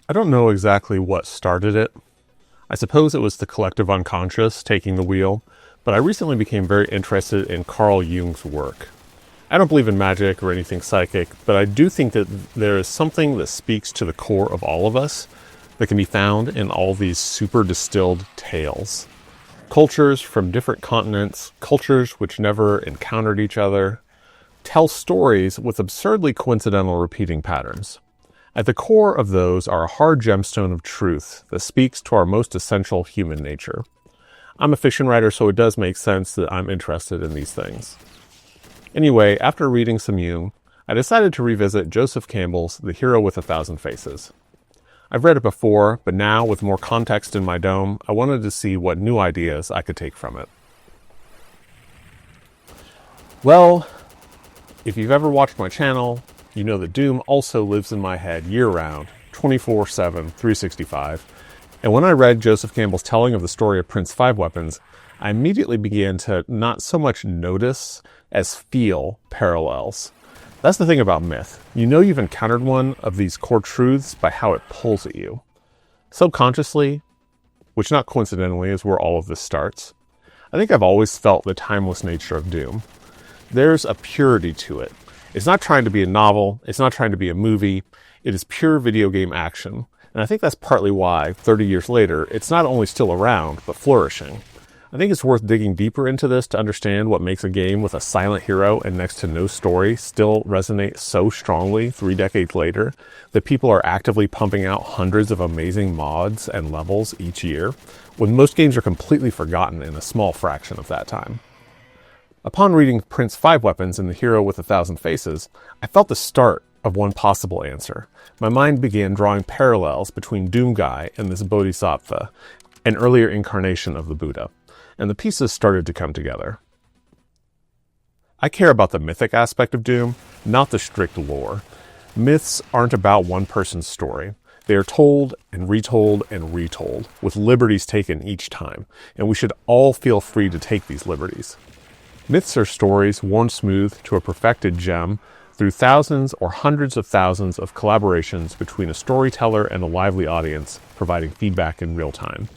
I don't know exactly what started it. I suppose it was the collective unconscious taking the wheel, but I recently became very interested in Carl Jung's work. I don't believe in magic or anything psychic, but I do think that there is something that speaks to the core of all of us that can be found in all these super distilled tales. Cultures from different continents, cultures which never encountered each other, tell stories with absurdly coincidental repeating patterns. At the core of those are a hard gemstone of truth that speaks to our most essential human nature. I'm a fiction writer, so it does make sense that I'm interested in these things. Anyway, after reading some Jung, I decided to revisit Joseph Campbell's The Hero with a Thousand Faces. I've read it before, but now, with more context in my dome, I wanted to see what new ideas I could take from it. Well, if you've ever watched my channel, you know that Doom also lives in my head year-round, 24/7, 365. And when I read Joseph Campbell's telling of the story of Prince Five Weapons, I immediately began to not so much notice as feel parallels. That's the thing about myth. You know you've encountered one of these core truths by how it pulls at you. Subconsciously, which not coincidentally is where all of this starts, I think I've always felt the timeless nature of Doom. There's a purity to it. It's not trying to be a novel. It's not trying to be a movie. It is pure video game action. And I think that's partly why, 30 years later, it's not only still around, but flourishing. I think it's worth digging deeper into this to understand what makes a game with a silent hero and next to no story still resonate so strongly 3 decades later that people are actively pumping out hundreds of amazing mods and levels each year, when most games are completely forgotten in a small fraction of that time. Upon reading Prince Five Weapons and The Hero with a Thousand Faces, I felt the start of one possible answer. My mind began drawing parallels between Doomguy and this Bodhisattva, an earlier incarnation of the Buddha, and the pieces started to come together. I care about the mythic aspect of Doom, not the strict lore. Myths aren't about one person's story. They are told and retold and retold, with liberties taken each time, and we should all feel free to take these liberties. Myths are stories worn smooth to a perfected gem through thousands or hundreds of thousands of collaborations between a storyteller and a lively audience, providing feedback in real time.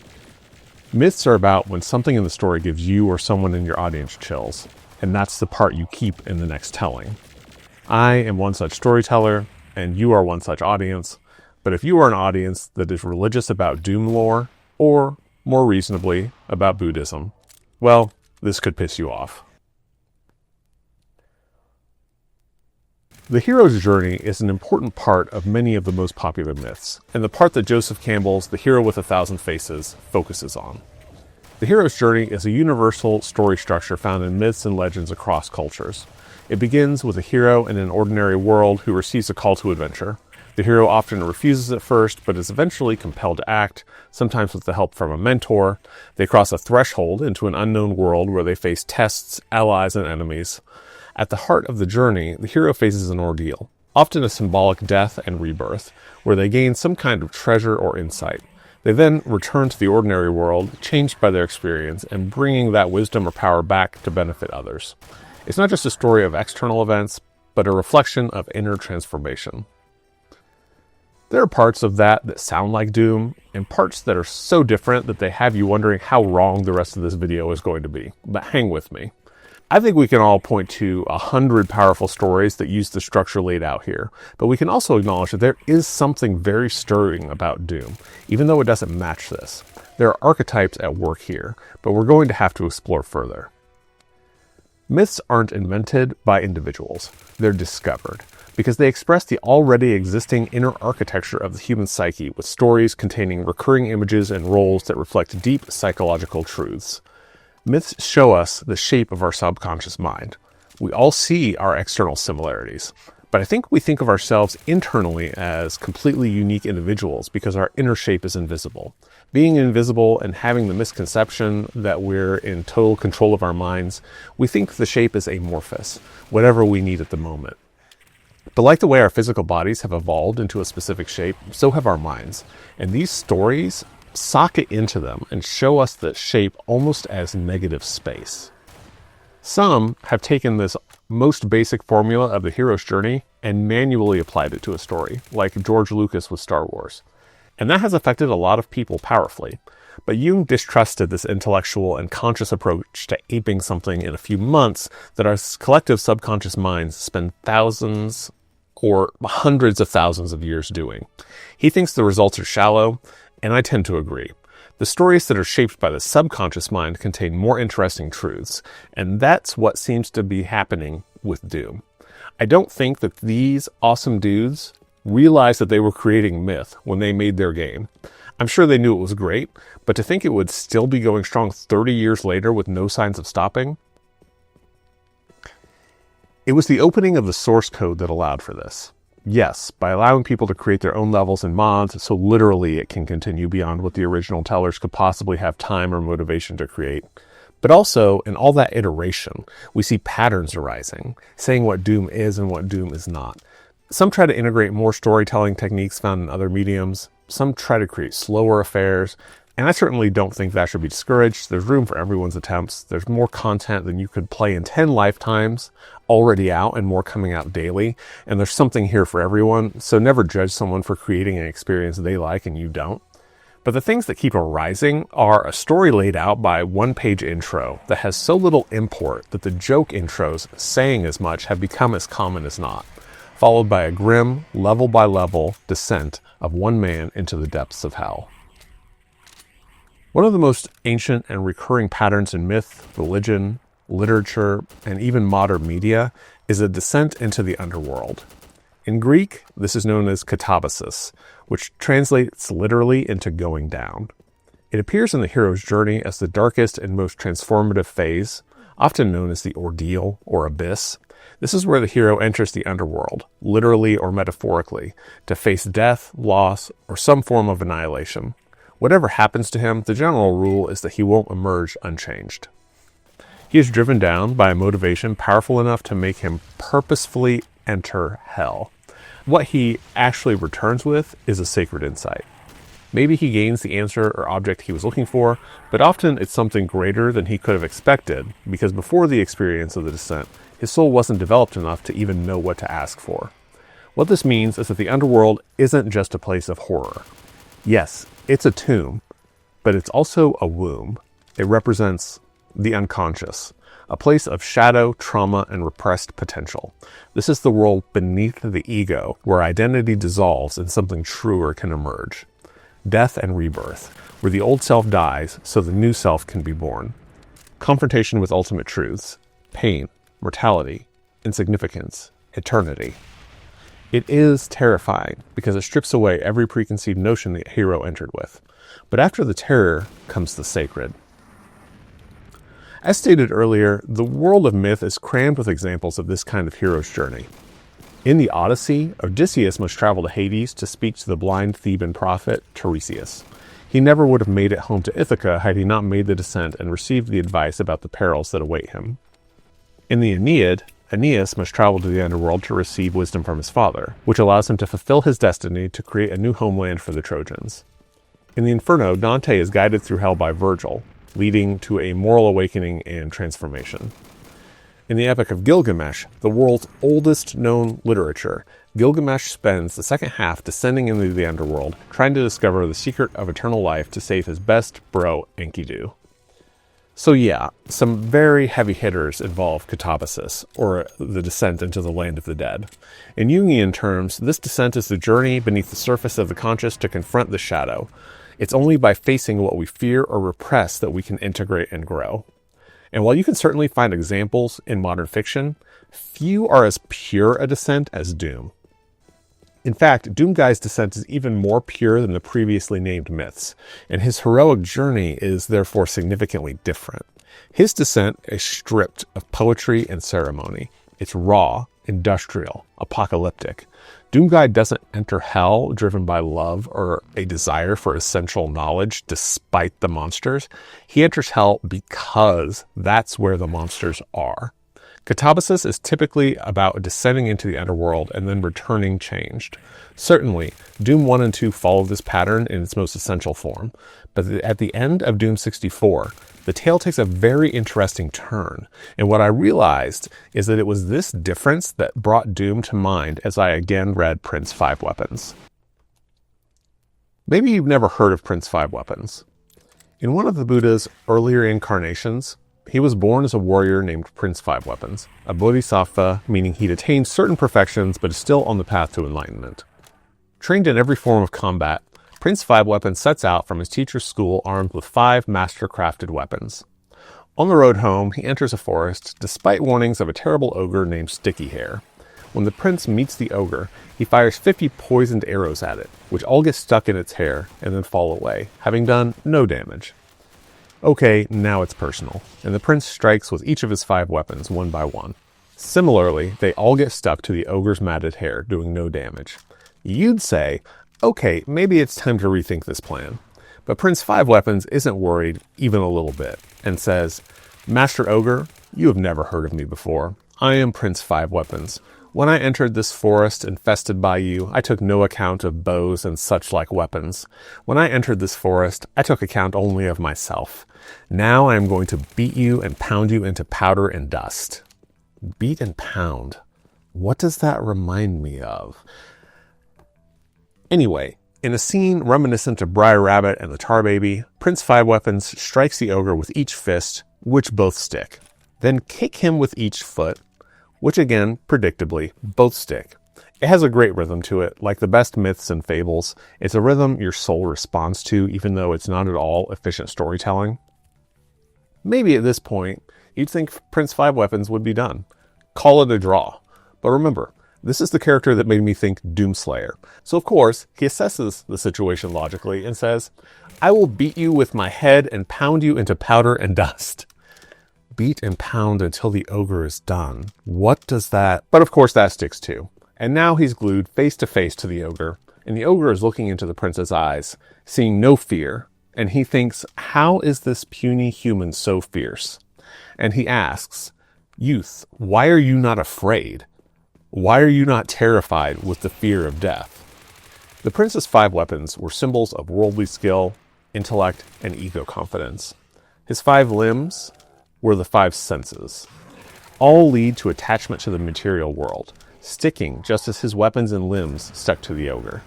Myths are about when something in the story gives you or someone in your audience chills, and that's the part you keep in the next telling. I am one such storyteller, and you are one such audience, but if you are an audience that is religious about Doom lore, or, more reasonably, about Buddhism, well, this could piss you off. The hero's journey is an important part of many of the most popular myths, and the part that Joseph Campbell's The Hero with a Thousand Faces focuses on. The hero's journey is a universal story structure found in myths and legends across cultures. It begins with a hero in an ordinary world who receives a call to adventure. The hero often refuses at first, but is eventually compelled to act, sometimes with the help from a mentor. They cross a threshold into an unknown world where they face tests, allies, and enemies. At the heart of the journey, the hero faces an ordeal, often a symbolic death and rebirth, where they gain some kind of treasure or insight. They then return to the ordinary world, changed by their experience, and bringing that wisdom or power back to benefit others. It's not just a story of external events, but a reflection of inner transformation. There are parts of that sound like Doom, and parts that are so different that they have you wondering how wrong the rest of this video is going to be. But hang with me. I think we can all point to 100 powerful stories that use the structure laid out here, but we can also acknowledge that there is something very stirring about Doom, even though it doesn't match this. There are archetypes at work here, but we're going to have to explore further. Myths aren't invented by individuals, they're discovered, because they express the already existing inner architecture of the human psyche with stories containing recurring images and roles that reflect deep psychological truths. Myths show us the shape of our subconscious mind. We all see our external similarities, but I think we think of ourselves internally as completely unique individuals because our inner shape is invisible. Being invisible and having the misconception that we're in total control of our minds, we think the shape is amorphous, whatever we need at the moment. But like the way our physical bodies have evolved into a specific shape, so have our minds. And these stories socket into them and show us that shape almost as negative space. Some have taken this most basic formula of the hero's journey and manually applied it to a story, like George Lucas with Star Wars. And that has affected a lot of people powerfully. But Jung distrusted this intellectual and conscious approach to aping something in a few months that our collective subconscious minds spend thousands or hundreds of thousands of years doing. He thinks the results are shallow, and I tend to agree. The stories that are shaped by the subconscious mind contain more interesting truths, and that's what seems to be happening with Doom. I don't think that these awesome dudes realized that they were creating myth when they made their game. I'm sure they knew it was great, but to think it would still be going strong 30 years later with no signs of stopping? It was the opening of the source code that allowed for this. Yes, by allowing people to create their own levels and mods, so literally it can continue beyond what the original tellers could possibly have time or motivation to create. But also, in all that iteration, we see patterns arising, saying what Doom is and what Doom is not. Some try to integrate more storytelling techniques found in other mediums. Some try to create slower affairs, and I certainly don't think that should be discouraged. There's room for everyone's attempts. There's more content than you could play in 10 lifetimes already out and more coming out daily, and there's something here for everyone, so never judge someone for creating an experience they like and you don't. But the things that keep arising are a story laid out by one-page intro that has so little import that the joke intros saying as much have become as common as not, followed by a grim, level-by-level descent of one man into the depths of hell. One of the most ancient and recurring patterns in myth, religion, literature, and even modern media is a descent into the underworld. In Greek, this is known as Katabasis, which translates literally into going down. It appears in the hero's journey as the darkest and most transformative phase, often known as the ordeal or abyss. This is where the hero enters the underworld, literally or metaphorically, to face death, loss, or some form of annihilation. Whatever happens to him, the general rule is that he won't emerge unchanged. He is driven down by a motivation powerful enough to make him purposefully enter hell. What he actually returns with is a sacred insight. Maybe he gains the answer or object he was looking for, but often it's something greater than he could have expected, because before the experience of the descent, his soul wasn't developed enough to even know what to ask for. What this means is that the underworld isn't just a place of horror. Yes, it's a tomb, but it's also a womb. It represents the unconscious, a place of shadow, trauma, and repressed potential. This is the world beneath the ego, where identity dissolves and something truer can emerge. Death and rebirth, where the old self dies so the new self can be born. Confrontation with ultimate truths, pain, mortality, insignificance, eternity. It is terrifying because it strips away every preconceived notion the hero entered with. But after the terror comes the sacred. As stated earlier, the world of myth is crammed with examples of this kind of hero's journey. In the Odyssey, Odysseus must travel to Hades to speak to the blind Theban prophet Tiresias. He never would have made it home to Ithaca had he not made the descent and received the advice about the perils that await him. In the Aeneid, Aeneas must travel to the underworld to receive wisdom from his father, which allows him to fulfill his destiny to create a new homeland for the Trojans. In the Inferno, Dante is guided through hell by Virgil, leading to a moral awakening and transformation. In the Epic of Gilgamesh, the world's oldest known literature, Gilgamesh spends the second half descending into the underworld, trying to discover the secret of eternal life to save his best bro, Enkidu. So yeah, some very heavy hitters involve Katabasis, or the descent into the land of the dead. In Jungian terms, this descent is the journey beneath the surface of the conscious to confront the shadow. It's only by facing what we fear or repress that we can integrate and grow. And while you can certainly find examples in modern fiction, few are as pure a descent as Doom. In fact, Doomguy's descent is even more pure than the previously named myths, and his heroic journey is therefore significantly different. His descent is stripped of poetry and ceremony. It's raw, industrial, apocalyptic. Doomguy doesn't enter hell driven by love or a desire for essential knowledge despite the monsters. He enters hell because that's where the monsters are. Katabasis is typically about descending into the underworld and then returning changed. Certainly, Doom 1 and 2 follow this pattern in its most essential form, but at the end of Doom 64, the tale takes a very interesting turn, and what I realized is that it was this difference that brought Doom to mind as I again read Prince 5 Weapons. Maybe you've never heard of Prince Five Weapons. In one of the Buddha's earlier incarnations, he was born as a warrior named Prince Five Weapons, a Bodhisattva, meaning he'd attained certain perfections but is still on the path to enlightenment. Trained in every form of combat, Prince Five Weapons sets out from his teacher's school armed with 5 master-crafted weapons. On the road home, he enters a forest, despite warnings of a terrible ogre named Sticky Hair. When the prince meets the ogre, he fires 50 poisoned arrows at it, which all get stuck in its hair and then fall away, having done no damage. Okay, now it's personal, and the prince strikes with each of his 5 weapons one by one. Similarly, they all get stuck to the ogre's matted hair, doing no damage. You'd say, okay, maybe it's time to rethink this plan. But Prince Five Weapons isn't worried even a little bit, and says, Master Ogre, you have never heard of me before. I am Prince Five Weapons. When I entered this forest infested by you, I took no account of bows and such like weapons. When I entered this forest, I took account only of myself. Now I am going to beat you and pound you into powder and dust. Beat and pound. What does that remind me of? Anyway, in a scene reminiscent of Briar Rabbit and the Tar Baby, Prince Five Weapons strikes the ogre with each fist, which both stick. Then kick him with each foot, which again, predictably, both stick. It has a great rhythm to it. Like the best myths and fables, it's a rhythm your soul responds to, even though it's not at all efficient storytelling. Maybe at this point, you'd think Prince Five Weapons would be done. Call it a draw. But remember, this is the character that made me think Doomslayer. So of course, he assesses the situation logically and says, I will beat you with my head and pound you into powder and dust. Beat and pound until the ogre is done. What does that... But of course that sticks too. And now he's glued face to face to the ogre, and the ogre is looking into the prince's eyes, seeing no fear, and he thinks, how is this puny human so fierce? And he asks, Youth, why are you not afraid? Why are you not terrified with the fear of death? The prince's 5 weapons were symbols of worldly skill, intellect, and ego confidence. His 5 limbs were the 5 senses. All lead to attachment to the material world, sticking just as his weapons and limbs stuck to the ogre.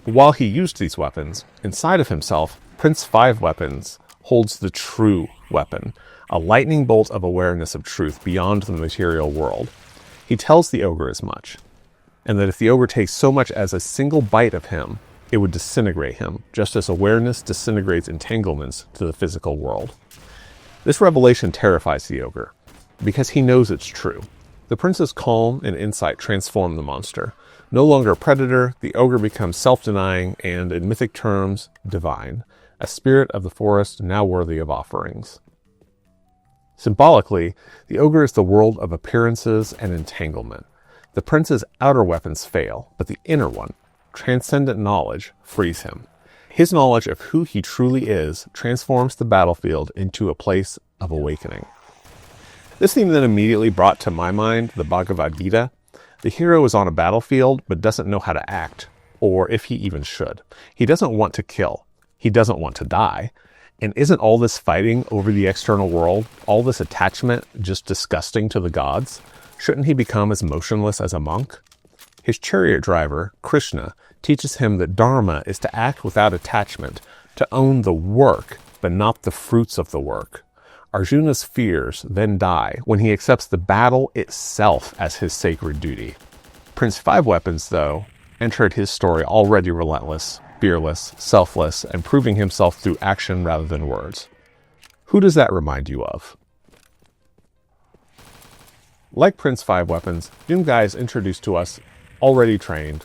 While he used these weapons, inside of himself, Prince Five Weapons holds the true weapon, a lightning bolt of awareness of truth beyond the material world. He tells the ogre as much, and that if the ogre takes so much as a single bite of him, it would disintegrate him, just as awareness disintegrates entanglements to the physical world. This revelation terrifies the ogre, because he knows it's true. The prince's calm and insight transform the monster. No longer a predator, the ogre becomes self-denying and, in mythic terms, divine, a spirit of the forest now worthy of offerings. Symbolically, the ogre is the world of appearances and entanglement. The prince's outer weapons fail, but the inner one, transcendent knowledge, frees him. His knowledge of who he truly is transforms the battlefield into a place of awakening. This theme then immediately brought to my mind the Bhagavad Gita. The hero is on a battlefield but doesn't know how to act, or if he even should. He doesn't want to kill. He doesn't want to die. And isn't all this fighting over the external world, all this attachment, just disgusting to the gods? Shouldn't he become as motionless as a monk? His chariot driver, Krishna, teaches him that Dharma is to act without attachment, to own the work, but not the fruits of the work. Arjuna's fears then die when he accepts the battle itself as his sacred duty. Prince Five Weapons, though, entered his story already relentless, fearless, selfless, and proving himself through action rather than words. Who does that remind you of? Like Prince Five Weapons, Doomguy is introduced to us already trained,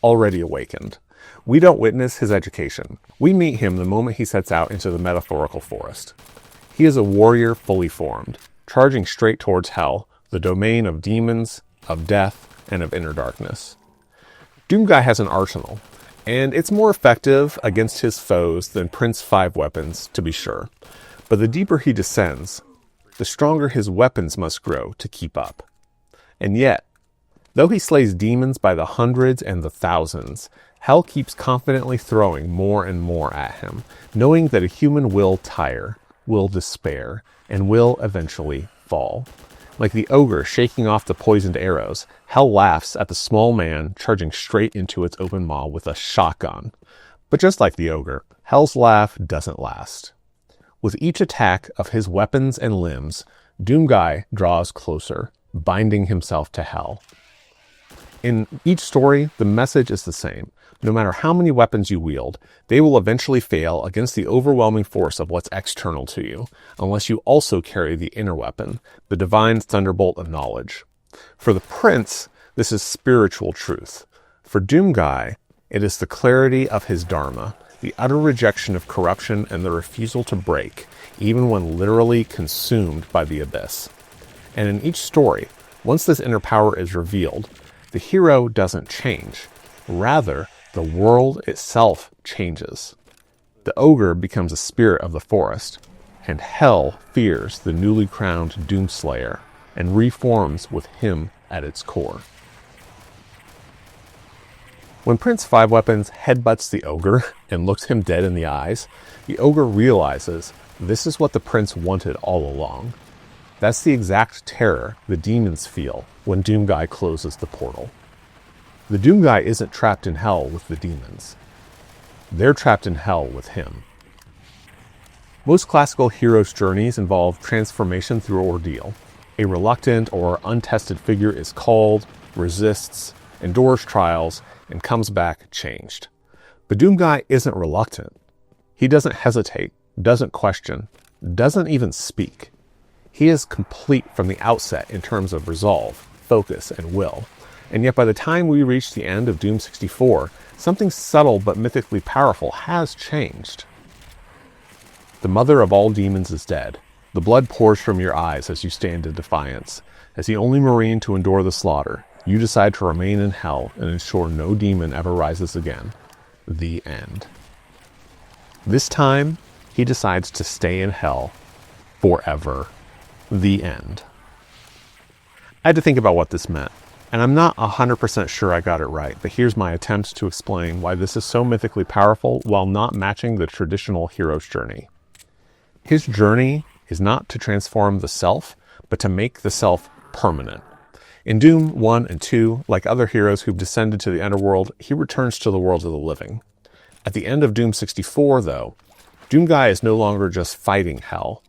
already awakened. We don't witness his education. We meet him the moment he sets out into the metaphorical forest. He is a warrior fully formed, charging straight towards hell, the domain of demons, of death, and of inner darkness. Doomguy has an arsenal, and it's more effective against his foes than Prince Five Weapons, to be sure. But the deeper he descends, the stronger his weapons must grow to keep up. And yet, though he slays demons by the hundreds and the thousands, hell keeps confidently throwing more and more at him, knowing that a human will tire, will despair, and will eventually fall. Like the ogre shaking off the poisoned arrows, hell laughs at the small man charging straight into its open maw with a shotgun. But just like the ogre, Hell's laugh doesn't last. With each attack of his weapons and limbs, Doomguy draws closer, binding himself to Hell. In each story, the message is the same. No matter how many weapons you wield, they will eventually fail against the overwhelming force of what's external to you, unless you also carry the inner weapon, the divine thunderbolt of knowledge. For the prince, this is spiritual truth. For Doomguy, it is the clarity of his dharma, the utter rejection of corruption and the refusal to break, even when literally consumed by the abyss. And in each story, once this inner power is revealed, the hero doesn't change. Rather, the world itself changes. The ogre becomes a spirit of the forest, and Hell fears the newly crowned Doomslayer and reforms with him at its core. When Prince Five Weapons headbutts the ogre and looks him dead in the eyes, the ogre realizes this is what the prince wanted all along. That's the exact terror the demons feel when Doomguy closes the portal. The Doomguy isn't trapped in hell with the demons. They're trapped in hell with him. Most classical heroes' journeys involve transformation through ordeal. A reluctant or untested figure is called, resists, endures trials, and comes back changed. But Doomguy isn't reluctant. He doesn't hesitate, doesn't question, doesn't even speak. He is complete from the outset in terms of resolve, focus, and will. And yet by the time we reach the end of Doom 64, something subtle but mythically powerful has changed. The mother of all demons is dead. The blood pours from your eyes as you stand in defiance. As the only Marine to endure the slaughter, you decide to remain in hell and ensure no demon ever rises again. The end. This time, he decides to stay in hell forever. The end. I had to think about what this meant, and I'm not 100% sure I got it right, but here's my attempt to explain why this is so mythically powerful while not matching the traditional hero's journey. His journey is not to transform the self, but to make the self permanent. In Doom 1 and 2, like other heroes who've descended to the underworld, he returns to the world of the living. At the end of Doom 64, though, Doomguy is no longer just fighting hell.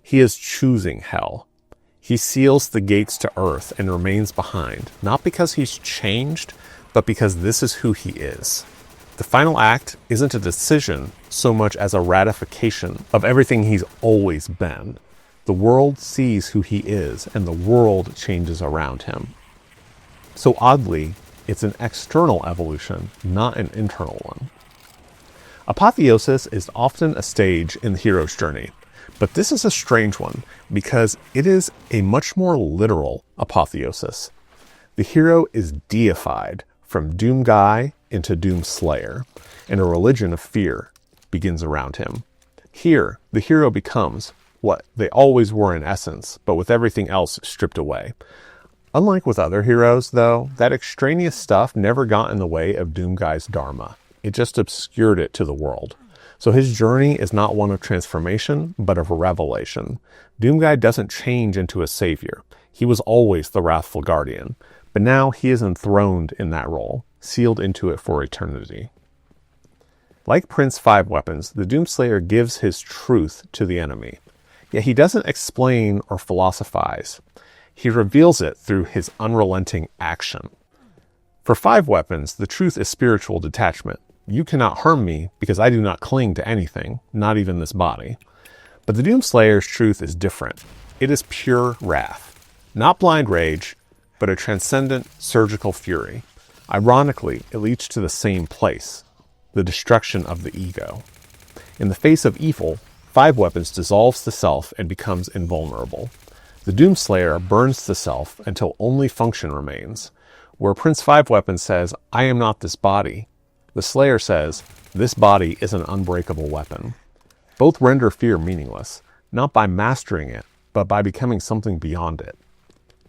He is choosing hell. He seals the gates to Earth and remains behind, not because he's changed, but because this is who he is. The final act isn't a decision so much as a ratification of everything he's always been. The world sees who he is, and the world changes around him. So oddly, it's an external evolution, not an internal one. Apotheosis is often a stage in the hero's journey, but this is a strange one because it is a much more literal apotheosis. The hero is deified from Doomguy into Doomslayer, and a religion of fear begins around him. Here, the hero becomes what they always were in essence, but with everything else stripped away. Unlike with other heroes, though, that extraneous stuff never got in the way of Doomguy's dharma. It just obscured it to the world. So his journey is not one of transformation, but of revelation. Doomguy doesn't change into a savior. He was always the wrathful guardian, but now he is enthroned in that role, sealed into it for eternity. Like Prince Five Weapons, the Doomslayer gives his truth to the enemy. Yet he doesn't explain or philosophize. He reveals it through his unrelenting action. For Five Weapons, the truth is spiritual detachment. You cannot harm me because I do not cling to anything, not even this body. But the Doomslayer's truth is different. It is pure wrath. Not blind rage, but a transcendent surgical fury. Ironically, it leads to the same place, the destruction of the ego. In the face of evil, Five Weapons dissolves the self and becomes invulnerable. The Doomslayer burns the self until only function remains. Where Prince Five Weapons says, "I am not this body," the Slayer says, "This body is an unbreakable weapon." Both render fear meaningless, not by mastering it, but by becoming something beyond it.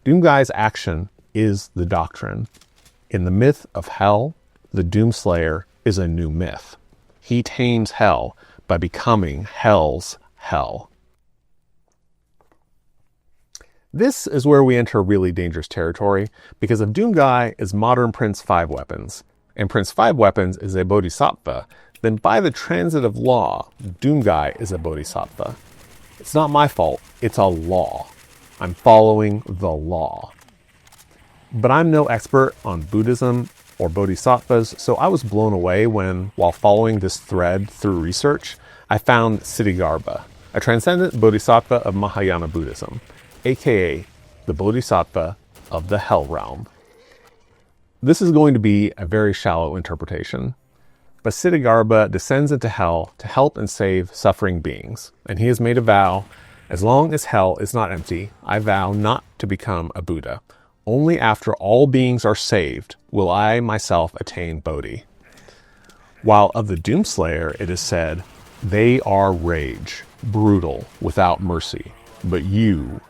Doomguy's action is the doctrine. In the myth of hell, the Doomslayer is a new myth. He tames hell by becoming hell's hell. This is where we enter really dangerous territory, because if Doomguy is modern Prince Five Weapons, and Prince Five Weapons is a Bodhisattva, then by the transitive law, Doomguy is a Bodhisattva. It's not my fault, it's a law. I'm following the law. But I'm no expert on Buddhism or Bodhisattvas, so I was blown away when, while following this thread through research, I found Ksitigarbha, a transcendent Bodhisattva of Mahayana Buddhism, aka the Bodhisattva of the Hell Realm. This is going to be a very shallow interpretation, but Ksitigarbha descends into hell to help and save suffering beings, and he has made a vow, as long as hell is not empty, I vow not to become a Buddha. Only after all beings are saved will I myself attain Bodhi. While of the Doomslayer it is said, they are rage, brutal, without mercy, but you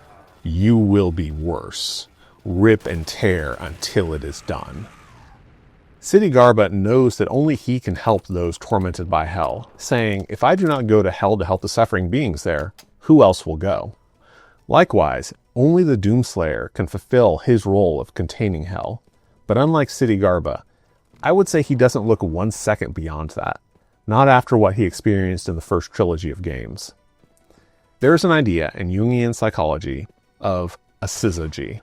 will be worse. Rip and tear until it is done. Ksitigarbha knows that only he can help those tormented by hell, saying, if I do not go to hell to help the suffering beings there, who else will go? Likewise, only the Doomslayer can fulfill his role of containing hell. But unlike Ksitigarbha, I would say he doesn't look 1 second beyond that, not after what he experienced in the first trilogy of games. There is an idea in Jungian psychology of a syzygy,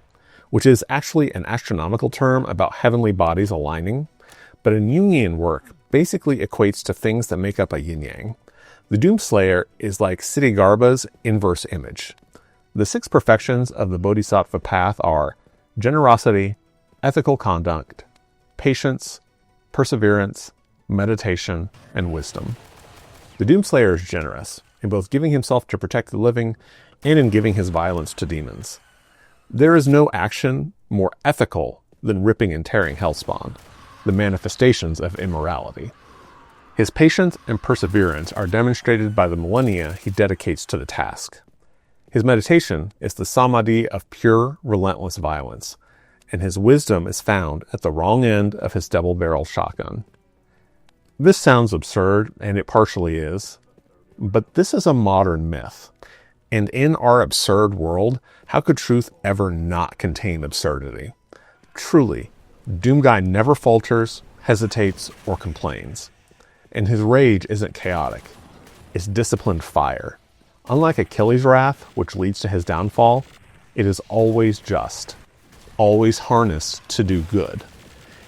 which is actually an astronomical term about heavenly bodies aligning, but in Jungian work basically equates to things that make up a yin-yang. The Doomslayer is like Ksitigarbha's inverse image. The 6 perfections of the Bodhisattva path are generosity, ethical conduct, patience, perseverance, meditation, and wisdom. The Doomslayer is generous, in both giving himself to protect the living and in giving his violence to demons. There is no action more ethical than ripping and tearing hellspawn, the manifestations of immorality. His patience and perseverance are demonstrated by the millennia he dedicates to the task. His meditation is the samadhi of pure, relentless violence, and his wisdom is found at the wrong end of his double-barrel shotgun. This sounds absurd, and it partially is, but this is a modern myth. And in our absurd world, how could truth ever not contain absurdity? Truly, Doomguy never falters, hesitates, or complains. And his rage isn't chaotic. It's disciplined fire. Unlike Achilles' wrath, which leads to his downfall, it is always just, always harnessed to do good.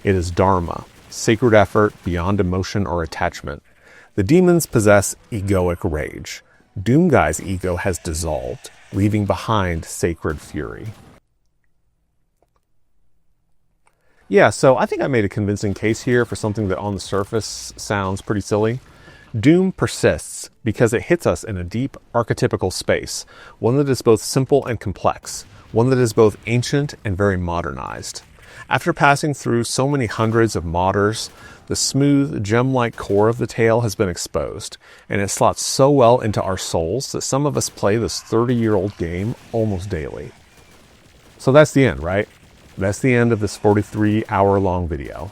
It is dharma, sacred effort beyond emotion or attachment. The demons possess egoic rage. Doomguy's ego has dissolved, leaving behind sacred fury. Yeah, so I think I made a convincing case here for something that on the surface sounds pretty silly. Doom persists because it hits us in a deep archetypical space, one that is both simple and complex, one that is both ancient and very modernized. After passing through so many hundreds of modders, the smooth, gem-like core of the tale has been exposed, and it slots so well into our souls that some of us play this 30-year-old game almost daily. So that's the end, right? That's the end of this 43-hour-long video.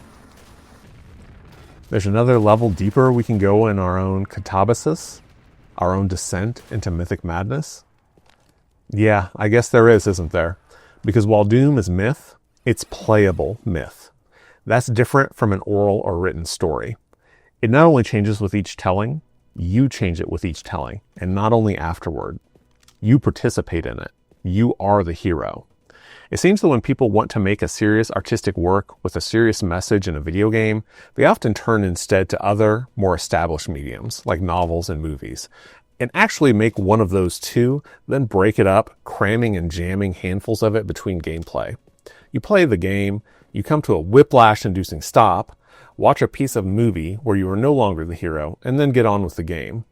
There's another level deeper we can go in our own Katabasis, our own descent into mythic madness. Yeah, I guess there is, isn't there? Because while Doom is myth, it's playable myth. That's different from an oral or written story. It not only changes with each telling, you change it with each telling, and not only afterward. You participate in it. You are the hero. It seems that when people want to make a serious artistic work with a serious message in a video game, they often turn instead to other, more established mediums, like novels and movies, and actually make one of those two, then break it up, cramming and jamming handfuls of it between gameplay. You play the game, you come to a whiplash-inducing stop, watch a piece of movie where you are no longer the hero, and then get on with the game.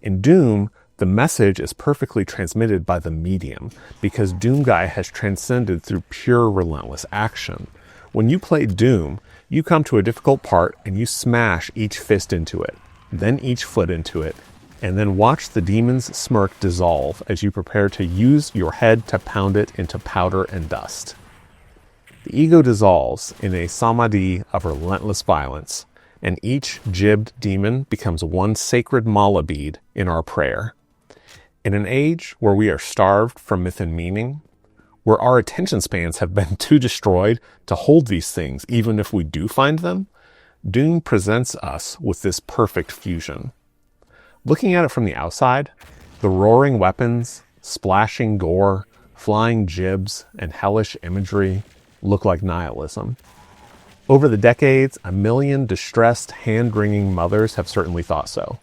In Doom, the message is perfectly transmitted by the medium, because Doomguy has transcended through pure, relentless action. When you play Doom, you come to a difficult part and you smash each fist into it, then each foot into it, and then watch the demon's smirk dissolve as you prepare to use your head to pound it into powder and dust. The ego dissolves in a samadhi of relentless violence, and each jibbed demon becomes one sacred mala bead in our prayer. In an age where we are starved from myth and meaning, where our attention spans have been too destroyed to hold these things even if we do find them, Doom presents us with this perfect fusion. Looking at it from the outside, the roaring weapons, splashing gore, flying jibs, and hellish imagery look like nihilism. Over the decades, a million distressed, hand-wringing mothers have certainly thought so.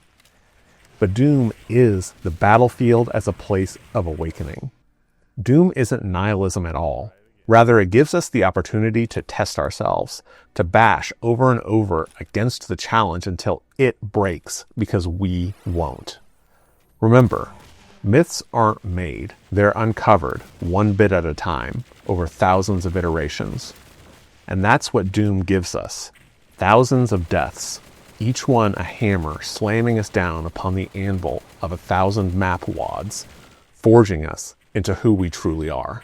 But Doom is the battlefield as a place of awakening. Doom isn't nihilism at all. Rather, it gives us the opportunity to test ourselves, to bash over and over against the challenge until it breaks, because we won't. Remember, myths aren't made. They're uncovered, one bit at a time, over thousands of iterations. And that's what Doom gives us. Thousands of deaths, each one a hammer slamming us down upon the anvil of 1,000 map wads, forging us into who we truly are.